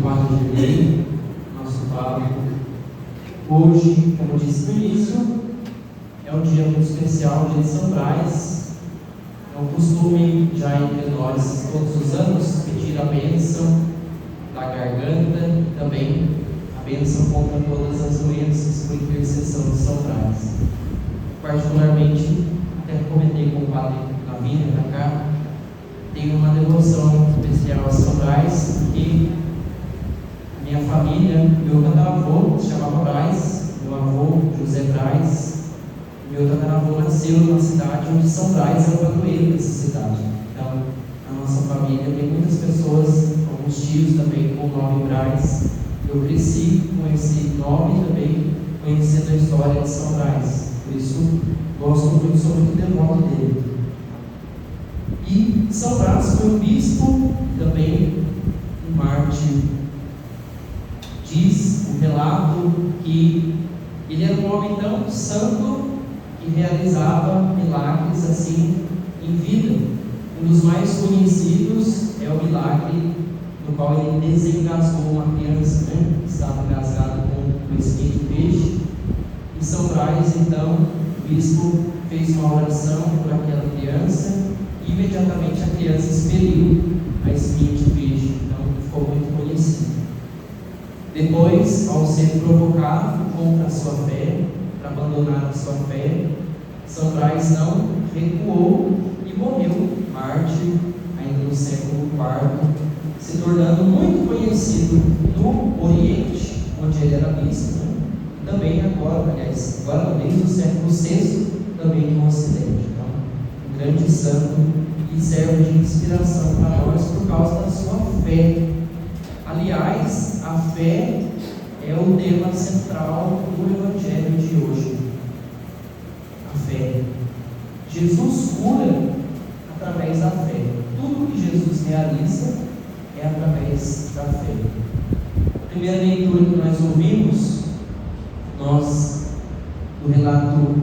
Vanderlei, nosso padre. Hoje, como eu disse no início, é um dia muito especial, dia de São Brás. É um costume já entre nós, todos os anos, pedir a bênção da garganta e também a bênção contra todas as doenças por intercessão de São Brás. Particularmente, até comentei com o padre na vinda para cá, tenho uma devoção especial a São Brás, porque minha família, meu tataravô se chamava Brás, meu avô José Brás, meu tataravô nasceu numa cidade onde São Brás é o padroeiro dessa cidade. Então, a nossa família tem muitas pessoas, alguns tios também com o nome Brás. Eu cresci com esse nome também, conhecendo a história de São Brás. Por isso, gosto muito, sou muito devoto dele. E São Brás foi um bispo, também um mártir. Diz o relato que ele era um homem tão santo que realizava milagres assim em vida. Um dos mais conhecidos é o milagre no qual ele desengasgou uma criança, que estava engasgada com um espinho de peixe. Em São Brás, então, o bispo fez uma oração por aquela criança e imediatamente a criança expeliu a espinha de peixe. Então, ficou muito conhecido. Depois, ao ser provocado contra a sua fé, para abandonar a sua fé, São Brás não recuou e morreu mártir, ainda no século IV, se tornando muito conhecido no Oriente, onde ele era bispo, e também agora desde o século VI, também no Ocidente. Então, um grande santo que serve de inspiração para nós por causa da sua fé. Aliás, a fé é o tema central do Evangelho de hoje. A fé. Jesus cura através da fé. Tudo que Jesus realiza é através da fé. A primeira leitura que nós ouvimos, do relato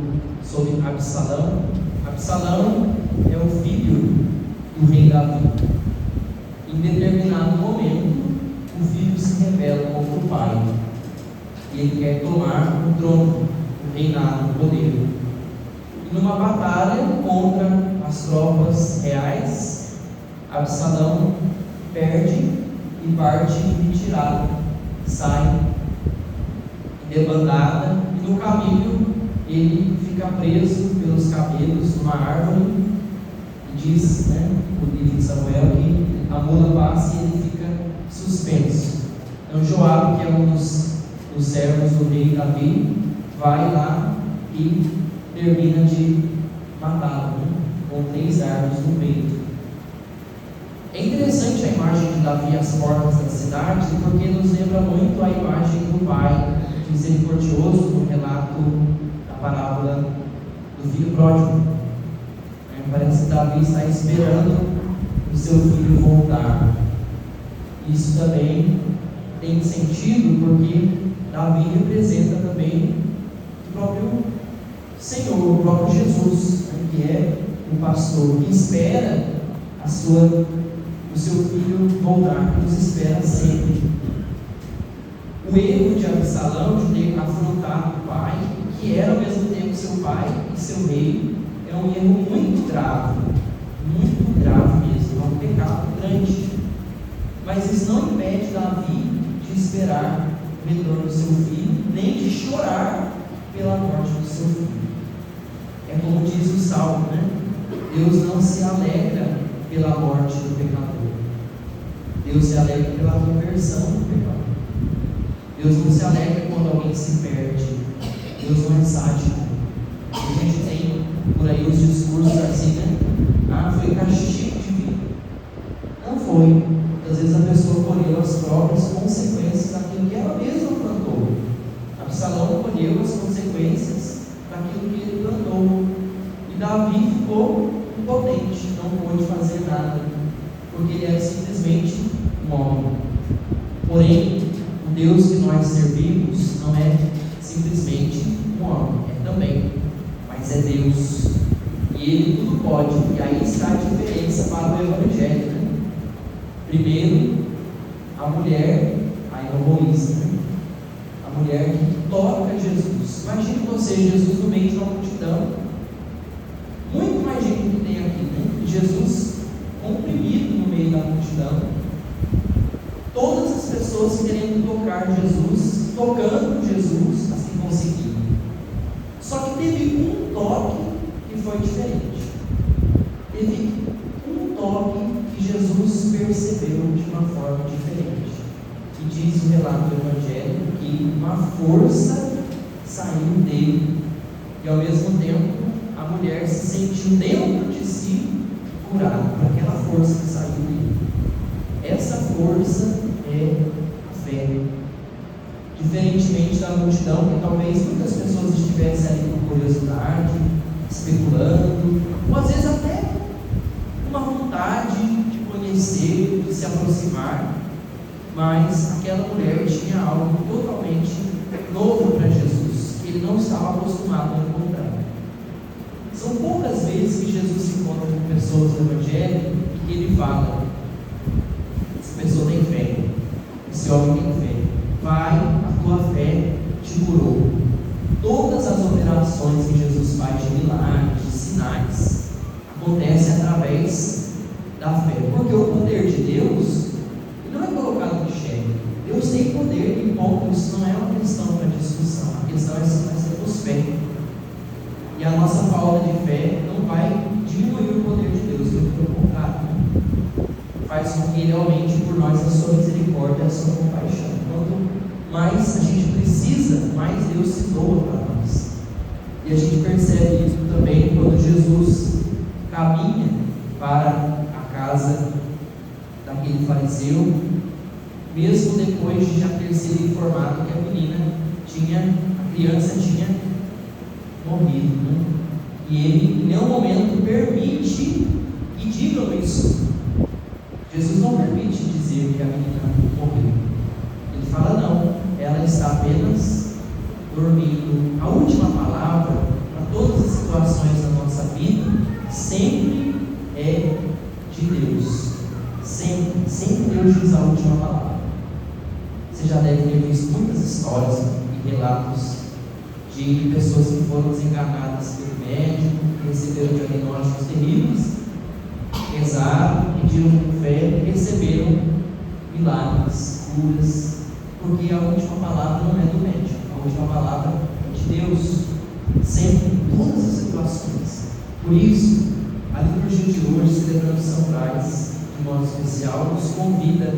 sobre Absalão. Absalão é o filho do rei Davi. Em determinado momento, o filho se rebela contra o pai e ele quer tomar o trono, o reinado, o poder. E numa batalha contra as tropas reais, Absalão perde e parte em retirada, sai em debandada, e no caminho ele fica preso pelos cabelos numa árvore, e diz, no livro de Samuel, que a mula passa e ele fica suspenso. Então Joabe, que é um dos servos do rei Davi, vai lá e termina de matá-lo, com 3 dardos no peito. É interessante a imagem de Davi às portas da cidade, porque nos lembra muito a imagem do pai misericordioso no relato da parábola do filho pródigo. Parece que Davi está esperando o seu filho voltar. Isso também tem sentido porque Davi representa também o próprio Senhor, o próprio Jesus, que é o pastor que espera o seu filho voltar, que nos espera sempre. O erro de Absalão de ter afrontado o pai, que era ao mesmo tempo seu pai e seu rei, é um erro muito grave mesmo, é um pecado grande. Mas isso não impede Davi de esperar o retorno do seu filho, nem de chorar pela morte do seu filho. É como diz o Salmo, Deus não se alegra pela morte do pecador. Deus se alegra pela conversão do pecador. Deus não se alegra quando alguém se perde. Deus não é sádico. A gente tem por aí os discursos assim, foi castigo divino. Não foi. Às vezes a pessoa colheu as próprias consequências daquilo que ela mesma plantou. Absalão colheu as consequências daquilo que ele plantou. E Davi ficou impotente, não pôde fazer nada, porque ele era simplesmente um homem. Porém, o Deus que nós servimos não é simplesmente um homem, é também, mas é Deus. E Ele tudo pode. E aí está a diferença para o Evangelho. Primeiro, a mulher a Heloísa, né? A mulher que toca Jesus. Imagine você, Jesus no meio de uma multidão, muito mais gente do que tem aqui, né? E Jesus comprimido no meio da multidão, todas as pessoas querendo tocar Jesus, tocando Jesus, assim conseguindo. Só que teve um toque que foi diferente. Teve um toque que Jesus percebeu de uma forma diferente. E diz o relato do Evangelho que uma força saiu dele, e ao mesmo tempo a mulher se sentiu dentro de si curada por aquela força que saiu dele. Essa força é a fé. Diferentemente da multidão, que talvez muitas pessoas estivessem ali por curiosidade, especulando, ou às vezes até uma vontade de conhecer, de se aproximar, mas aquela mulher tinha algo totalmente novo para Jesus, que ele não estava acostumado a encontrar. São poucas vezes que Jesus se encontra com pessoas no Evangelho e que ele fala: essa pessoa tem fé, esse homem tem fé, vai, a tua fé te curou. Todas as operações que Jesus faz de milagres, de sinais, acontecem através da fé, porque o poder de Deus não é colocado em xeque. Deus tem poder, e ponto. Isso não é uma questão para discussão. A questão é se nós temos fé, e a nossa falta de fé não vai diminuir o poder de Deus, pelo contrário, faz com que Ele aumente por nós a sua misericórdia e a sua compaixão. Quanto mais a gente precisa, mais Deus se doa para nós. E a gente percebe isso também quando Jesus caminha para a casa daquele fariseu, mesmo depois de já ter sido informado que a criança tinha morrido, né? E ele em nenhum momento permite que digam isso. Jesus não permite dizer que a menina morreu. Ele fala: não, ela está apenas dormindo. A última palavra para todas as situações da nossa vida sempre é de Deus. Sempre Deus diz a última palavra. Você já deve ter visto muitas histórias e relatos de pessoas que foram desenganadas pelo médico, que receberam diagnósticos terríveis, rezaram, pediram com fé e receberam milagres, curas, porque a última palavra não é do médico, a última palavra é de Deus, sempre, em todas as situações. Por isso, a liturgia de hoje, celebrando São Brás, de modo especial, nos convida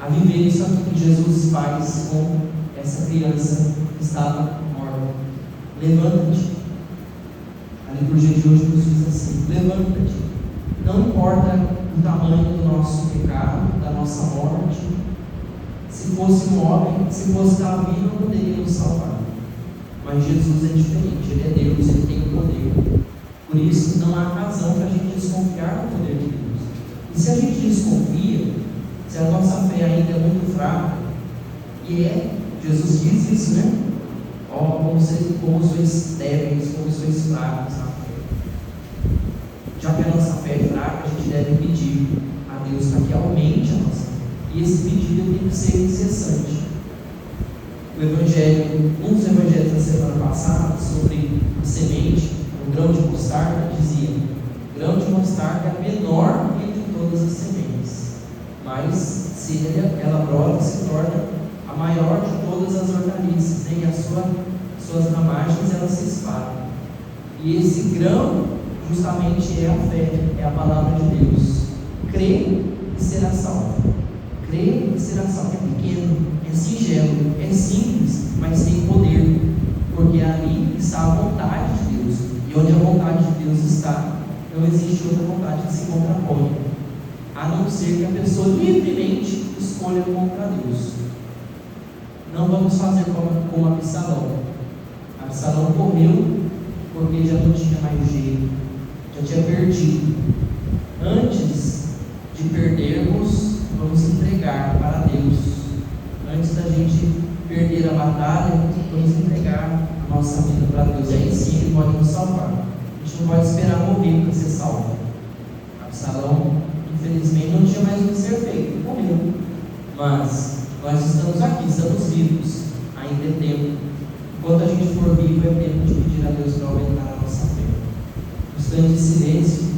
a viver isso aqui que Jesus faz com essa criança que estava morta. Levanta-te. A liturgia de hoje nos diz assim: levanta-te. Não importa o tamanho do nosso pecado, da nossa morte. Se fosse um homem, se fosse Davi, não poderia nos salvar. Mas Jesus é diferente, Ele é Deus, Ele tem o poder. Por isso, não há razão para a gente desconfiar do poder de Deus. E se a gente desconfia, se a nossa fé ainda é muito fraca, Jesus diz isso, né? Como sois débeis, como sois fracos na fé. Já que a nossa fé é fraca, a gente deve pedir a Deus para que aumente a nossa fé. E esse pedido tem que ser incessante. Um dos evangelhos da semana passada, sobre a semente, o grão de mostarda, dizia: grão de mostarda é menor entre todas as sementes, mas se ela brota, se torna a maior de todas as hortaliças, né? E suas ramagens elas se espalham. E esse grão justamente é a fé, é a palavra de Deus. Crê e será salvo. Crê e será salvo. É pequeno, é singelo, é simples, mas tem poder, porque ali está a vontade de Deus. E onde a vontade de Deus está, não existe outra vontade que se contrapõe, a não ser que a pessoa livremente escolha contra Deus. Não vamos fazer como Absalão. Absalão correu porque já não tinha mais jeito, já tinha perdido. Antes de perdermos, vamos entregar para Deus. Antes da gente perder a batalha, vamos entregar a nossa vida para Deus. E aí sim Ele pode nos salvar. A gente não pode esperar morrer para ser salvo. Absalão, infelizmente, não tinha mais o que ser feito, morreu. Mas Nós estamos aqui, estamos vivos, ainda é tempo. Enquanto a gente for vivo, é tempo de pedir a Deus para aumentar a nossa fé. Um instante de silêncio.